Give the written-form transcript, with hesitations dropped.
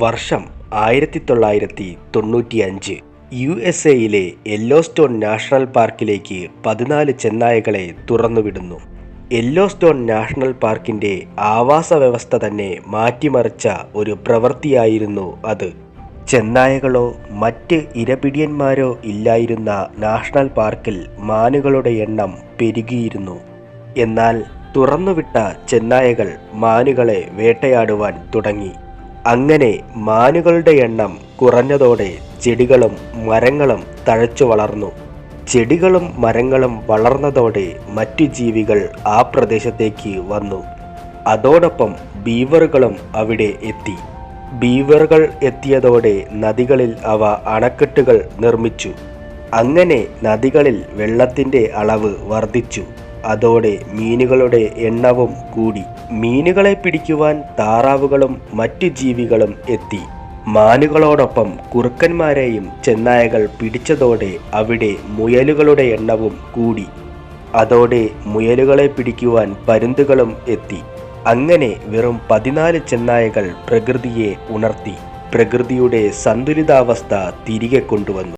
വർഷം 1995. USA-യിലെ Yellowstone national പാർക്കിലേക്ക് 14 ചെന്നായകളെ തുറന്നുവിടുന്നു. Yellowstone national പാർക്കിൻ്റെ ആവാസ വ്യവസ്ഥ തന്നെ മാറ്റിമറിച്ച ഒരു പ്രവൃത്തിയായിരുന്നു അത്. ചെന്നായകളോ മറ്റ് ഇരപിടിയന്മാരോ ഇല്ലായിരുന്ന നാഷണൽ പാർക്കിൽ മാനുകളുടെ എണ്ണം പെരുകിയിരുന്നു. എന്നാൽ തുറന്നുവിട്ട ചെന്നായകൾ മാനുകളെ വേട്ടയാടുവാൻ തുടങ്ങി. അങ്ങനെ മാനുകളുടെ എണ്ണം കുറഞ്ഞതോടെ ചെടികളും മരങ്ങളും തഴച്ചു വളർന്നു. ചെടികളും മരങ്ങളും വളർന്നതോടെ മറ്റു ജീവികൾ ആ പ്രദേശത്തേക്ക് വന്നു. അതോടൊപ്പം ബീവറുകളും അവിടെ എത്തി. ബീവറുകൾ എത്തിയതോടെ നദികളിൽ അവ അണക്കെട്ടുകൾ നിർമ്മിച്ചു. അങ്ങനെ നദികളിൽ വെള്ളത്തിൻ്റെ അളവ് വർദ്ധിച്ചു. അതോടെ മീനുകളുടെ എണ്ണവും കൂടി. മീനുകളെ പിടിക്കുവാൻ താറാവുകളും മറ്റു ജീവികളും എത്തി. മാനുകളോടൊപ്പം കുറുക്കന്മാരെയും ചെന്നായകൾ പിടിച്ചതോടെ അവിടെ മുയലുകളുടെ എണ്ണവും കൂടി. അതോടെ മുയലുകളെ പിടിക്കുവാൻ പരുന്തുകളും എത്തി. അങ്ങനെ വെറും 14 ചെന്നായകൾ പ്രകൃതിയെ ഉണർത്തി. പ്രകൃതിയുടെ സന്തുലിതാവസ്ഥ തിരികെ കൊണ്ടുവന്നു.